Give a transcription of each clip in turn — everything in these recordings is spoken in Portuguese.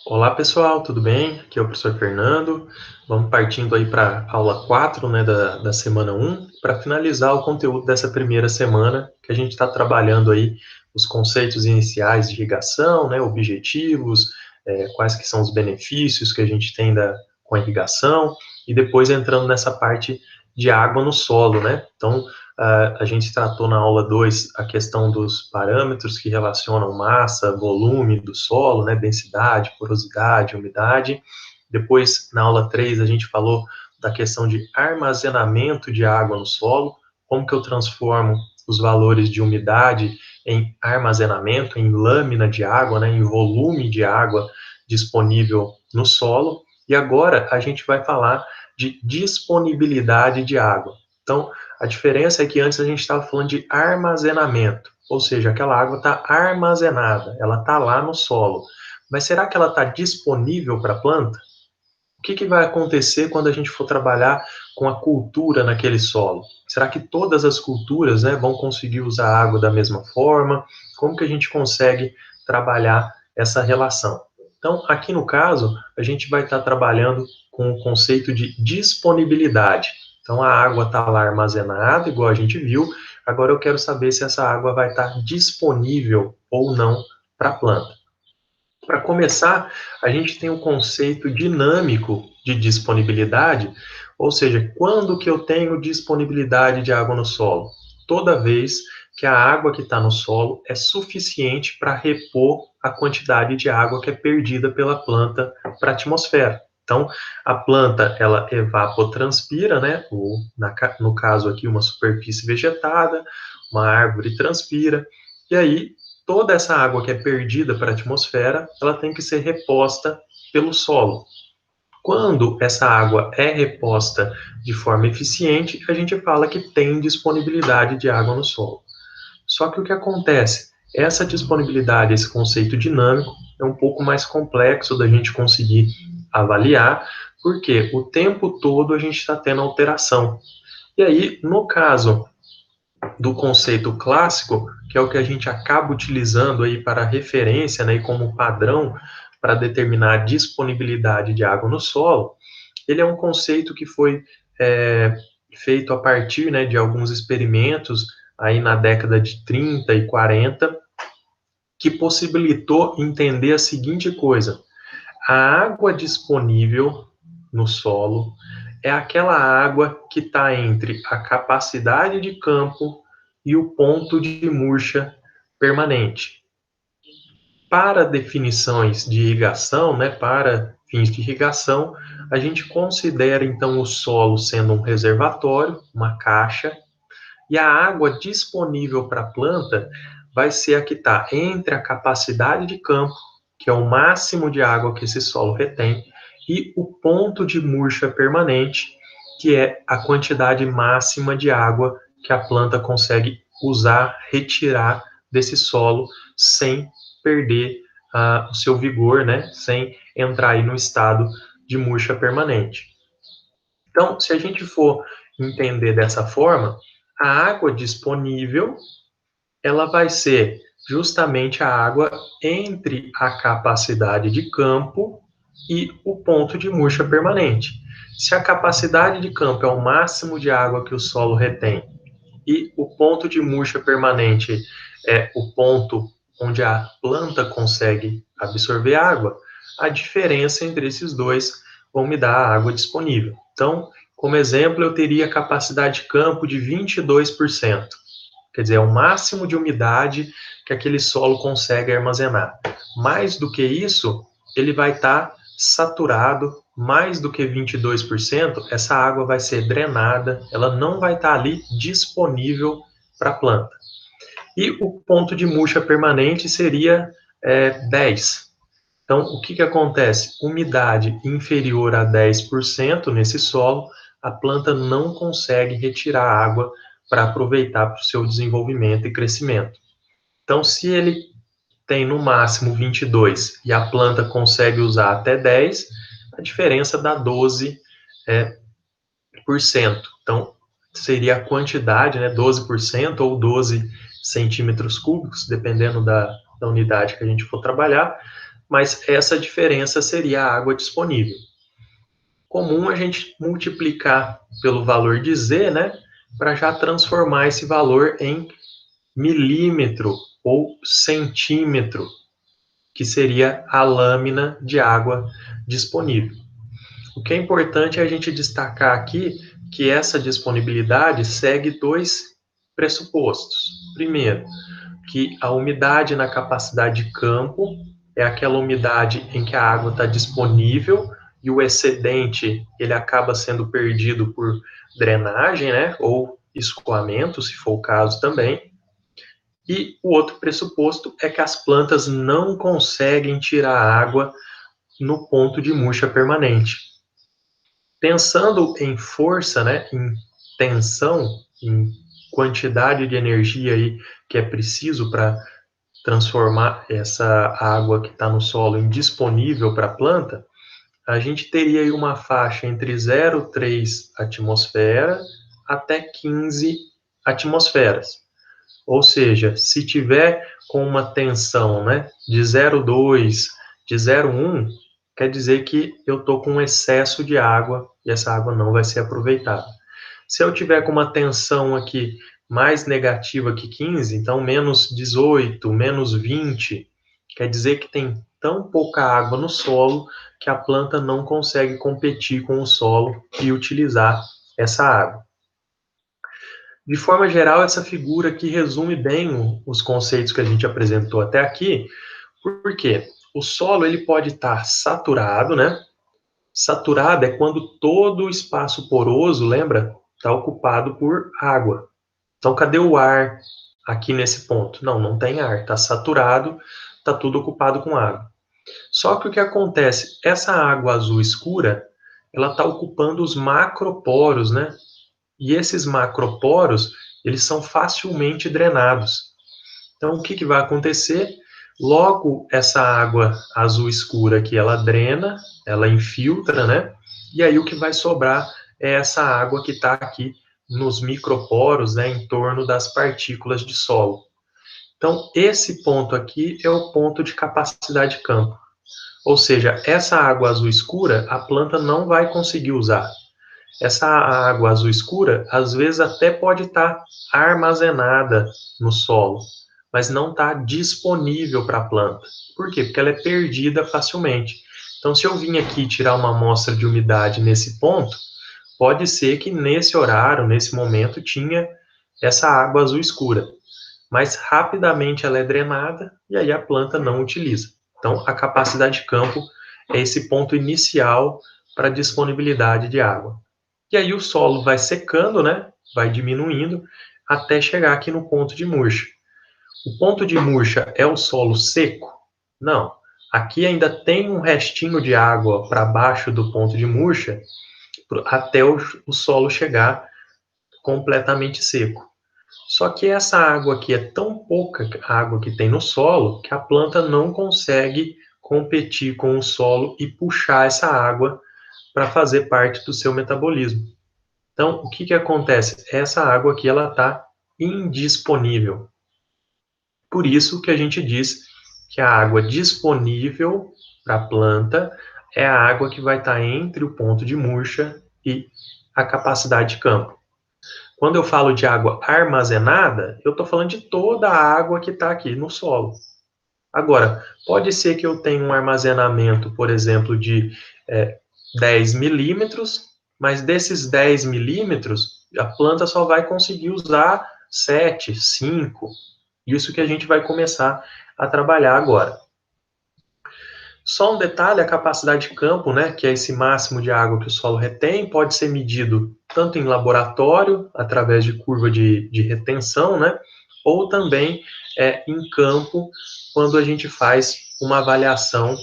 Olá pessoal, tudo bem? Aqui é o professor Fernando. Vamos partindo aí para a aula 4, né, da semana 1, para finalizar o conteúdo dessa primeira semana, que a gente está trabalhando aí os conceitos iniciais de irrigação, né, objetivos, quais que são os benefícios que a gente tem com a irrigação, e depois entrando nessa parte de água no solo, né? Então, a gente tratou na aula 2 a questão dos parâmetros que relacionam massa, volume do solo, né, densidade, porosidade, umidade. Depois, na aula 3, a gente falou da questão de armazenamento de água no solo, como que eu transformo os valores de umidade em armazenamento, em lâmina de água, né, em volume de água disponível no solo. E agora a gente vai falar de disponibilidade de água. Então, a diferença é que antes a gente estava falando de armazenamento, ou seja, aquela água está armazenada, ela está lá no solo. Mas será que ela está disponível para a planta? O que vai acontecer quando a gente for trabalhar com a cultura naquele solo? Será que todas as culturas, né, vão conseguir usar a água da mesma forma? Como que a gente consegue trabalhar essa relação? Então, aqui no caso, a gente vai estar trabalhando com o conceito de disponibilidade. Então, a água está lá armazenada, igual a gente viu. Agora eu quero saber se essa água vai estar disponível ou não para a planta. Para começar, a gente tem um conceito dinâmico de disponibilidade, ou seja, quando que eu tenho disponibilidade de água no solo? Toda vez que a água que está no solo é suficiente para repor a quantidade de água que é perdida pela planta para a atmosfera. Então, a planta, ela evapotranspira, né? No caso aqui, uma superfície vegetada, uma árvore transpira, e aí toda essa água que é perdida para a atmosfera, ela tem que ser reposta pelo solo. Quando essa água é reposta de forma eficiente, a gente fala que tem disponibilidade de água no solo. Só que o que acontece? Essa disponibilidade, esse conceito dinâmico, é um pouco mais complexo da gente conseguir avaliar, porque o tempo todo a gente está tendo alteração. E aí, no caso do conceito clássico, que é o que a gente acaba utilizando aí para referência, né, e como padrão para determinar a disponibilidade de água no solo, ele é um conceito que foi feito a partir, né, de alguns experimentos aí na década de 30 e 40, que possibilitou entender a seguinte coisa: a água disponível no solo é aquela água que está entre a capacidade de campo e o ponto de murcha permanente. Para definições de irrigação, né, para fins de irrigação, a gente considera então o solo sendo um reservatório, uma caixa, e a água disponível para a planta vai ser a que está entre a capacidade de campo, que é o máximo de água que esse solo retém, e o ponto de murcha permanente, que é a quantidade máxima de água que a planta consegue usar, retirar desse solo sem perder o seu vigor, né? Sem entrar aí no estado de murcha permanente. Então, se a gente for entender dessa forma, a água disponível, ela vai ser justamente a água entre a capacidade de campo e o ponto de murcha permanente. Se a capacidade de campo é o máximo de água que o solo retém e o ponto de murcha permanente é o ponto onde a planta consegue absorver água, a diferença entre esses dois vão me dar a água disponível. Então, como exemplo, eu teria capacidade de campo de 22%. Quer dizer, é o máximo de umidade que aquele solo consegue armazenar. Mais do que isso, ele vai estar saturado, mais do que 22%, essa água vai ser drenada, ela não vai estar ali disponível para a planta. E o ponto de murcha permanente seria 10. Então, o que acontece? Umidade inferior a 10% nesse solo, a planta não consegue retirar água para aproveitar para o seu desenvolvimento e crescimento. Então, se ele tem no máximo 22 e a planta consegue usar até 10, a diferença dá 12 por cento. Então, seria a quantidade, né, 12% ou 12 centímetros cúbicos, dependendo da unidade que a gente for trabalhar, mas essa diferença seria a água disponível. Comum a gente multiplicar pelo valor de Z, né, para já transformar esse valor em milímetro ou centímetro, que seria a lâmina de água disponível. O que é importante é a gente destacar aqui que essa disponibilidade segue dois pressupostos. Primeiro, que a umidade na capacidade de campo é aquela umidade em que a água está disponível e o excedente ele acaba sendo perdido por drenagem, né, ou escoamento, se for o caso também. E o outro pressuposto é que as plantas não conseguem tirar água no ponto de murcha permanente. Pensando em força, né, em tensão, em quantidade de energia aí que é preciso para transformar essa água que está no solo em disponível para a planta, a gente teria aí uma faixa entre 0,3 atmosfera até 15 atmosferas. Ou seja, se tiver com uma tensão, né, de 0,2, de 0,1, quer dizer que eu estou com um excesso de água e essa água não vai ser aproveitada. Se eu tiver com uma tensão aqui mais negativa que 15, então menos 18, menos 20, quer dizer que tem tão pouca água no solo que a planta não consegue competir com o solo e utilizar essa água. De forma geral, essa figura aqui resume bem os conceitos que a gente apresentou até aqui, porque o solo ele pode estar saturado, né? Saturado é quando todo o espaço poroso, lembra, está ocupado por água. Então, cadê o ar aqui nesse ponto? Não, não tem ar, está saturado, está tudo ocupado com água. Só que o que acontece? Essa água azul escura, ela está ocupando os macroporos, né? E esses macroporos, eles são facilmente drenados. Então, o que, que vai acontecer? Logo, essa água azul escura aqui, ela drena, ela infiltra, né? E aí o que vai sobrar é essa água que está aqui nos microporos, né, em torno das partículas de solo. Então, esse ponto aqui é o ponto de capacidade de campo. Ou seja, essa água azul escura, a planta não vai conseguir usar. Essa água azul escura, às vezes até pode estar armazenada no solo, mas não está disponível para a planta. Por quê? Porque ela é perdida facilmente. Então, se eu vim aqui tirar uma amostra de umidade nesse ponto, pode ser que nesse horário, nesse momento, tinha essa água azul escura, mas rapidamente ela é drenada e aí a planta não utiliza. Então, a capacidade de campo é esse ponto inicial para a disponibilidade de água. E aí o solo vai secando, né? Vai diminuindo até chegar aqui no ponto de murcha. O ponto de murcha é o solo seco? Não. Aqui ainda tem um restinho de água para baixo do ponto de murcha até o solo chegar completamente seco. Só que essa água aqui é tão pouca água que tem no solo que a planta não consegue competir com o solo e puxar essa água para fazer parte do seu metabolismo. Então, o que, que acontece? Essa água aqui ela está indisponível. Por isso que a gente diz que a água disponível para a planta é a água que vai estar entre o ponto de murcha e a capacidade de campo. Quando eu falo de água armazenada, eu estou falando de toda a água que está aqui no solo. Agora, pode ser que eu tenha um armazenamento, por exemplo, de 10 milímetros, mas desses 10 milímetros, a planta só vai conseguir usar 7, 5. Isso que a gente vai começar a trabalhar agora. Só um detalhe, a capacidade de campo, né, que é esse máximo de água que o solo retém, pode ser medido tanto em laboratório, através de curva de retenção, né, ou também em campo, quando a gente faz uma avaliação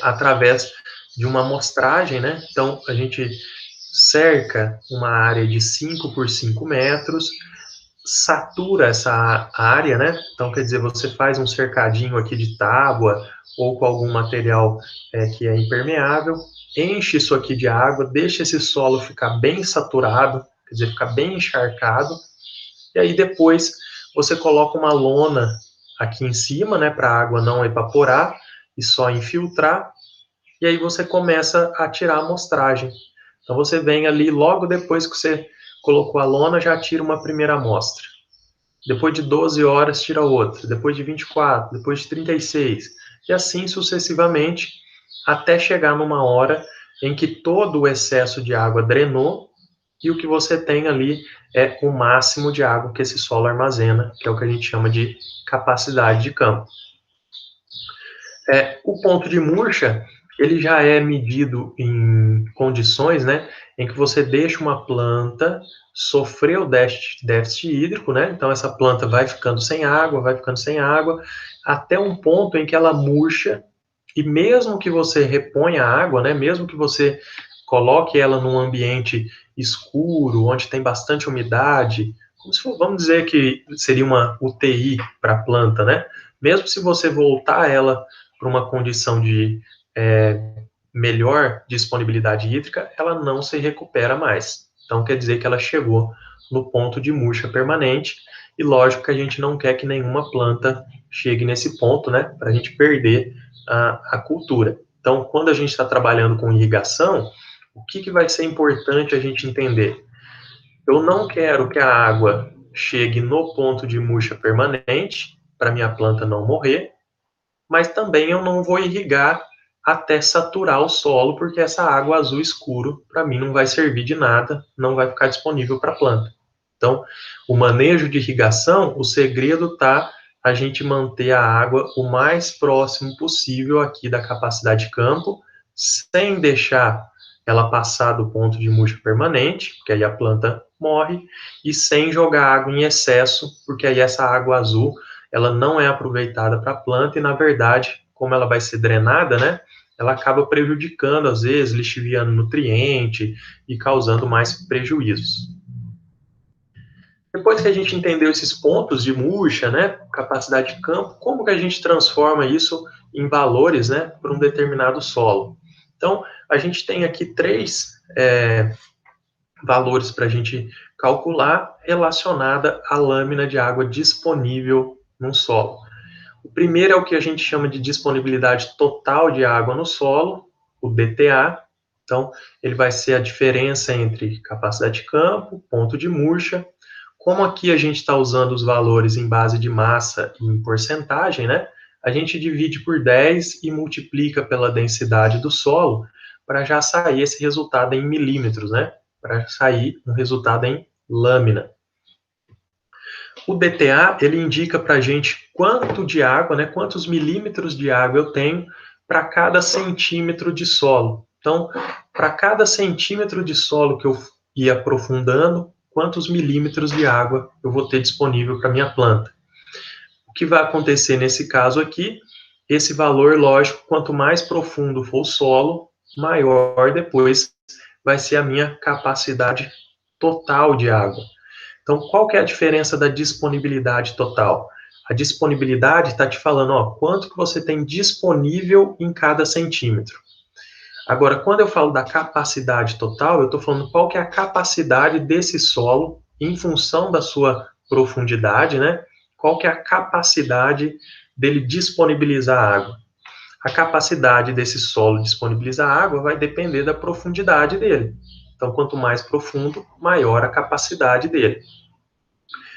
através de uma amostragem, né? Então, a gente cerca uma área de 5 por 5 metros, satura essa área, né? Então, quer dizer, você faz um cercadinho aqui de tábua ou com algum material que é impermeável, enche isso aqui de água, deixa esse solo ficar bem saturado, quer dizer, ficar bem encharcado, e aí depois você coloca uma lona aqui em cima, né, para a água não evaporar, e só infiltrar, e aí você começa a tirar a amostragem. Então você vem ali, logo depois que você colocou a lona, já tira uma primeira amostra. Depois de 12 horas, tira outra. Depois de 24, depois de 36. E assim sucessivamente, até chegar numa hora em que todo o excesso de água drenou e o que você tem ali é o máximo de água que esse solo armazena, que é o que a gente chama de capacidade de campo. O ponto de murcha, ele já é medido em condições, né, em que você deixa uma planta sofrer o déficit hídrico, né, então essa planta vai ficando sem água, até um ponto em que ela murcha, e mesmo que você reponha a água, né, mesmo que você coloque ela num ambiente escuro, onde tem bastante umidade, como se for, vamos dizer que seria uma UTI para a planta, né, mesmo se você voltar ela para uma condição de melhor disponibilidade hídrica, ela não se recupera mais. Então, quer dizer que ela chegou no ponto de murcha permanente, e lógico que a gente não quer que nenhuma planta chegue nesse ponto, né, para a gente perder a cultura. Então, quando a gente está trabalhando com irrigação, o que vai ser importante a gente entender? Eu não quero que a água chegue no ponto de murcha permanente, para minha planta não morrer, mas também eu não vou irrigar até saturar o solo, porque essa água azul escuro, para mim, não vai servir de nada, não vai ficar disponível para a planta. Então, o manejo de irrigação, o segredo está a gente manter a água o mais próximo possível aqui da capacidade de campo, sem deixar ela passar do ponto de murcha permanente, porque aí a planta morre, e sem jogar água em excesso, porque aí essa água azul ela não é aproveitada para a planta e, na verdade, como ela vai ser drenada, né, ela acaba prejudicando, às vezes, lixiviando nutriente e causando mais prejuízos. Depois que a gente entendeu esses pontos de murcha, né, capacidade de campo, como que a gente transforma isso em valores, né, para um determinado solo? Então, a gente tem aqui três valores para a gente calcular relacionada à lâmina de água disponível no solo. O primeiro é o que a gente chama de disponibilidade total de água no solo, o DTA. Então, ele vai ser a diferença entre capacidade de campo, ponto de murcha. Como aqui a gente está usando os valores em base de massa e em porcentagem, né? A gente divide por 10 e multiplica pela densidade do solo para já sair esse resultado em milímetros, né? Para sair um resultado em lâmina. O DTA, ele indica para a gente quanto de água, né, quantos milímetros de água eu tenho para cada centímetro de solo. Então, para cada centímetro de solo que eu ir aprofundando, quantos milímetros de água eu vou ter disponível para minha planta. O que vai acontecer nesse caso aqui, esse valor, lógico, quanto mais profundo for o solo, maior depois vai ser a minha capacidade total de água. Então, qual que é a diferença da disponibilidade total? A disponibilidade está te falando, ó, quanto que você tem disponível em cada centímetro. Agora, quando eu falo da capacidade total, eu estou falando qual que é a capacidade desse solo em função da sua profundidade, né? Qual que é a capacidade dele disponibilizar água. A capacidade desse solo disponibilizar água vai depender da profundidade dele. Então, quanto mais profundo, maior a capacidade dele.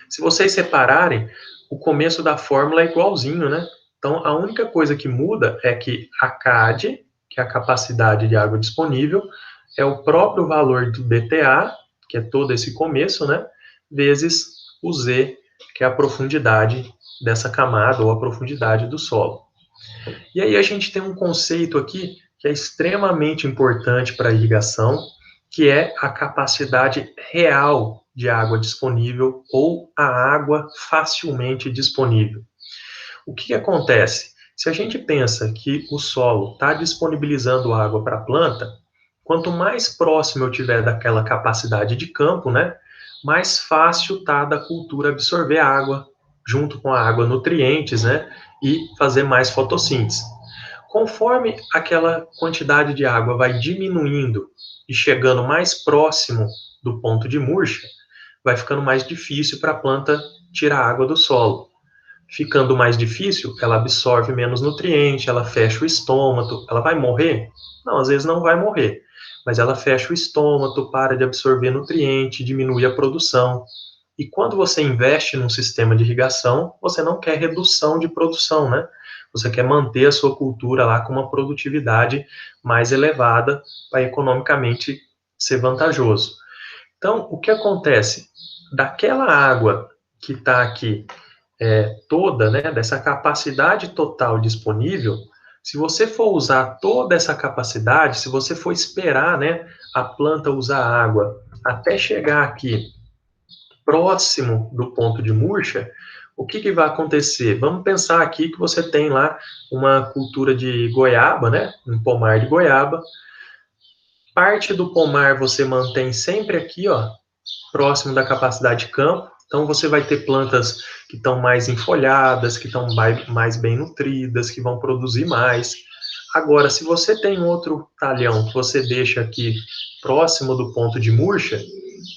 Se vocês separarem, o começo da fórmula é igualzinho, né? Então, a única coisa que muda é que a CAD, que é a capacidade de água disponível, é o próprio valor do DTA, que é todo esse começo, né? Vezes o Z, que é a profundidade dessa camada ou a profundidade do solo. E aí a gente tem um conceito aqui que é extremamente importante para a irrigação, que é a capacidade real de água disponível ou a água facilmente disponível. O que acontece? Se a gente pensa que o solo está disponibilizando água para a planta, quanto mais próximo eu tiver daquela capacidade de campo, né, mais fácil está da cultura absorver água, junto com a água nutrientes, né, e fazer mais fotossíntese. Conforme aquela quantidade de água vai diminuindo e chegando mais próximo do ponto de murcha, vai ficando mais difícil para a planta tirar água do solo. ficando mais difícil, ela absorve menos nutriente, ela fecha o estômago, ela vai morrer? Não, às vezes não vai morrer, mas ela fecha o estômago, para de absorver nutriente, diminui a produção. E quando você investe num sistema de irrigação, você não quer redução de produção, né? Você quer manter a sua cultura lá com uma produtividade mais elevada para economicamente ser vantajoso. Então, o que acontece? Daquela água que está aqui toda, né, dessa capacidade total disponível, se você for usar toda essa capacidade, se você for esperar, né, a planta usar água até chegar aqui próximo do ponto de murcha, o que, que vai acontecer? Vamos pensar aqui que você tem lá uma cultura de goiaba, né, um pomar de goiaba. Parte do pomar você mantém sempre aqui, ó, próximo da capacidade de campo. Então, você vai ter plantas que estão mais enfolhadas, que estão mais bem nutridas, que vão produzir mais. Agora, se você tem outro talhão que você deixa aqui próximo do ponto de murcha,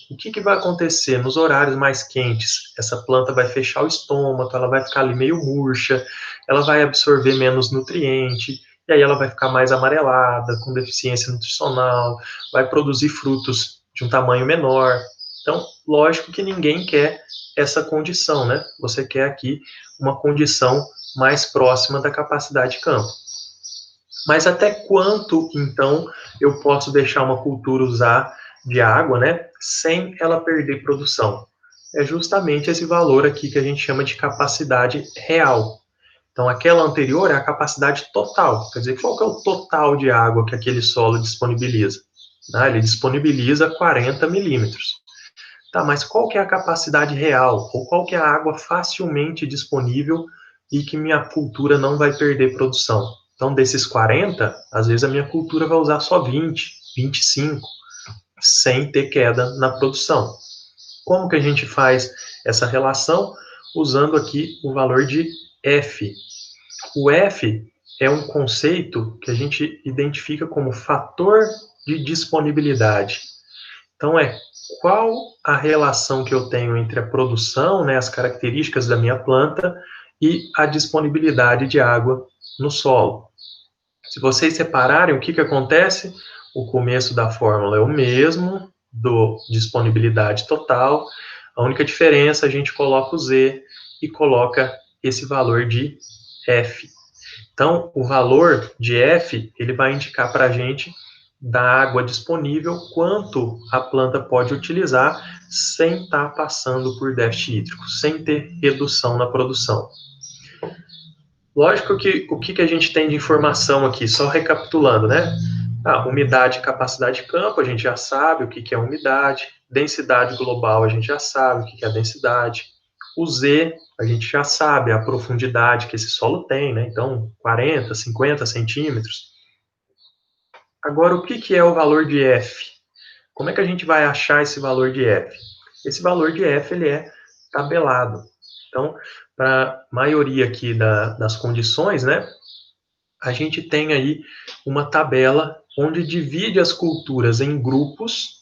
o que, que vai acontecer nos horários mais quentes? Essa planta vai fechar o estômago, ela vai ficar ali meio murcha, ela vai absorver menos nutriente, e aí ela vai ficar mais amarelada, com deficiência nutricional, vai produzir frutos de um tamanho menor. Então, lógico que ninguém quer essa condição, né? Você quer aqui uma condição mais próxima da capacidade de campo. Mas até quanto, então, eu posso deixar uma cultura usar de água, né, sem ela perder produção? É justamente esse valor aqui que a gente chama de capacidade real. Então, aquela anterior é a capacidade total. Quer dizer, qual que é o total de água que aquele solo disponibiliza? Ah, ele disponibiliza 40 milímetros. Tá, mas qual que é a capacidade real? Ou qual que é a água facilmente disponível e que minha cultura não vai perder produção? Então, desses 40, às vezes a minha cultura vai usar só 20, 25, sem ter queda na produção. Como que a gente faz essa relação? Usando aqui o valor de F. O F é um conceito que a gente identifica como fator de disponibilidade. Então, qual a relação que eu tenho entre a produção, né, as características da minha planta e a disponibilidade de água no solo. Se vocês separarem, o que, que acontece? O começo da fórmula é o mesmo, do disponibilidade total. A única diferença, a gente coloca o Z e coloca esse valor de F. Então, o valor de F, ele vai indicar para a gente da água disponível, quanto a planta pode utilizar sem estar passando por déficit hídrico, sem ter redução na produção. Lógico que o que a gente tem de informação aqui, só recapitulando, né? Umidade e capacidade de campo, a gente já sabe o que é umidade. Densidade global, a gente já sabe o que é a densidade. O Z, a gente já sabe a profundidade que esse solo tem, né? Então, 40, 50 centímetros. Agora, o que é o valor de F? Como é que a gente vai achar esse valor de F? Esse valor de F, ele é tabelado. Então, para a maioria aqui das condições, né, a gente tem aí uma tabela onde divide as culturas em grupos.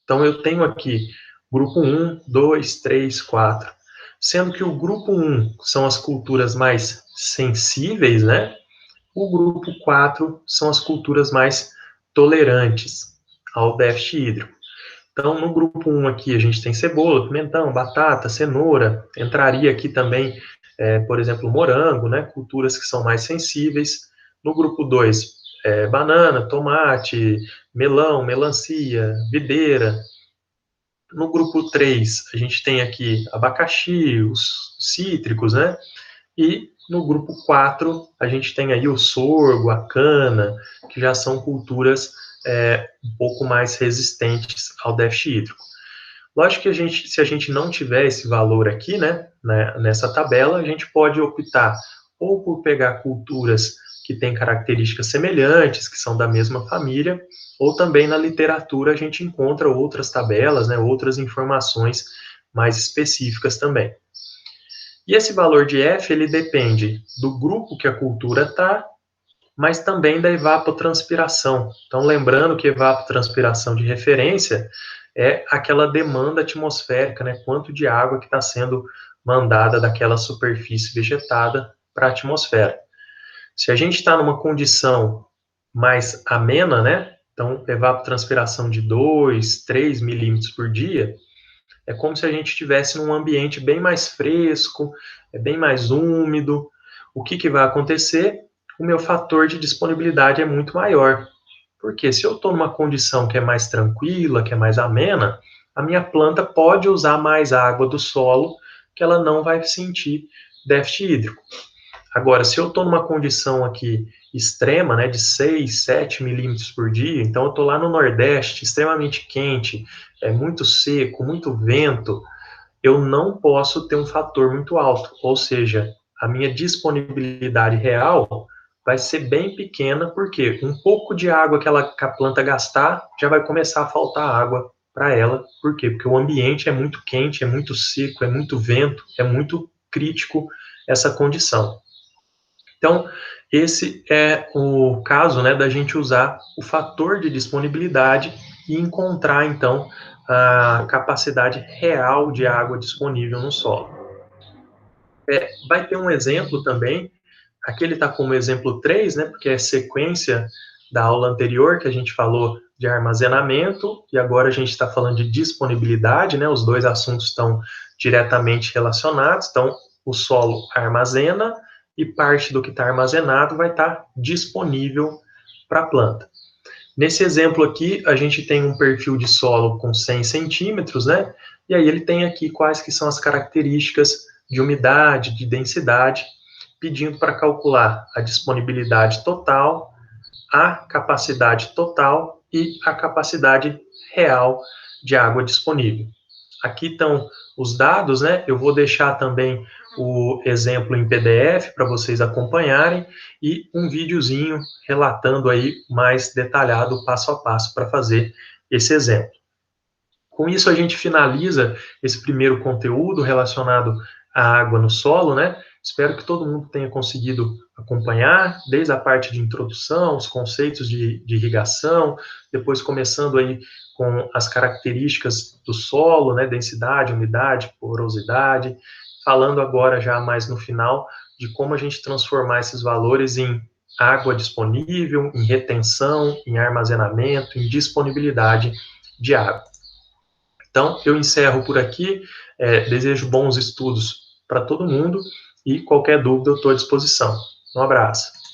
Então, eu tenho aqui grupo 1, 2, 3, 4. Sendo que o grupo 1 são as culturas mais sensíveis, né? O grupo 4 são as culturas mais tolerantes ao déficit hídrico. Então, no grupo 1 aqui, a gente tem cebola, pimentão, batata, cenoura. Entraria aqui também, por exemplo, morango, né? Culturas que são mais sensíveis. No grupo 2, banana, tomate, melão, melancia, videira. No grupo 3, a gente tem aqui abacaxi, os cítricos, né? E no grupo 4, a gente tem aí o sorgo, a cana, que já são culturas um pouco mais resistentes ao déficit hídrico. Lógico que se a gente não tiver esse valor aqui, né, nessa tabela, a gente pode optar ou por pegar culturas que têm características semelhantes, que são da mesma família, ou também na literatura a gente encontra outras tabelas, né, outras informações mais específicas também. E esse valor de F, ele depende do grupo que a cultura está, mas também da evapotranspiração. Então, lembrando que evapotranspiração de referência é aquela demanda atmosférica, né? Quanto de água que está sendo mandada daquela superfície vegetada para a atmosfera. Se a gente está numa condição mais amena, né? Então, evapotranspiração de 2, 3 milímetros por dia, é como se a gente estivesse num ambiente bem mais fresco, bem mais úmido. O que, que vai acontecer? O meu fator de disponibilidade é muito maior. Porque se eu estou numa condição que é mais tranquila, que é mais amena, a minha planta pode usar mais água do solo, que ela não vai sentir déficit hídrico. Agora, se eu estou numa condição aqui extrema, né, de 6, 7 milímetros por dia, então eu estou lá no Nordeste, extremamente quente, é muito seco, muito vento, eu não posso ter um fator muito alto, ou seja, a minha disponibilidade real vai ser bem pequena, porque um pouco de água que a planta gastar, já vai começar a faltar água para ela. Por quê? Porque o ambiente é muito quente, é muito seco, é muito vento, é muito crítico essa condição. Então, esse é o caso, né, da gente usar o fator de disponibilidade e encontrar, então, a capacidade real de água disponível no solo. Vai ter um exemplo também, aqui ele está como exemplo 3, né, porque é sequência da aula anterior, que a gente falou de armazenamento, e agora a gente está falando de disponibilidade, né, os dois assuntos estão diretamente relacionados, então o solo armazena, e parte do que está armazenado vai estar disponível para a planta. Nesse exemplo aqui, a gente tem um perfil de solo com 100 centímetros, né? E aí ele tem aqui quais que são as características de umidade, de densidade, pedindo para calcular a disponibilidade total, a capacidade total e a capacidade real de água disponível. Aqui estão os dados, né? Eu vou deixar também o exemplo em PDF para vocês acompanharem e um videozinho relatando aí mais detalhado passo a passo para fazer esse exemplo. Com isso a gente finaliza esse primeiro conteúdo relacionado à água no solo, né? Espero que todo mundo tenha conseguido acompanhar, desde a parte de introdução, os conceitos de irrigação, depois começando aí com as características do solo, né? Densidade, umidade, porosidade, falando agora já mais no final de como a gente transformar esses valores em água disponível, em retenção, em armazenamento, em disponibilidade de água. Então, eu encerro por aqui, desejo bons estudos para todo mundo e qualquer dúvida eu estou à disposição. Um abraço.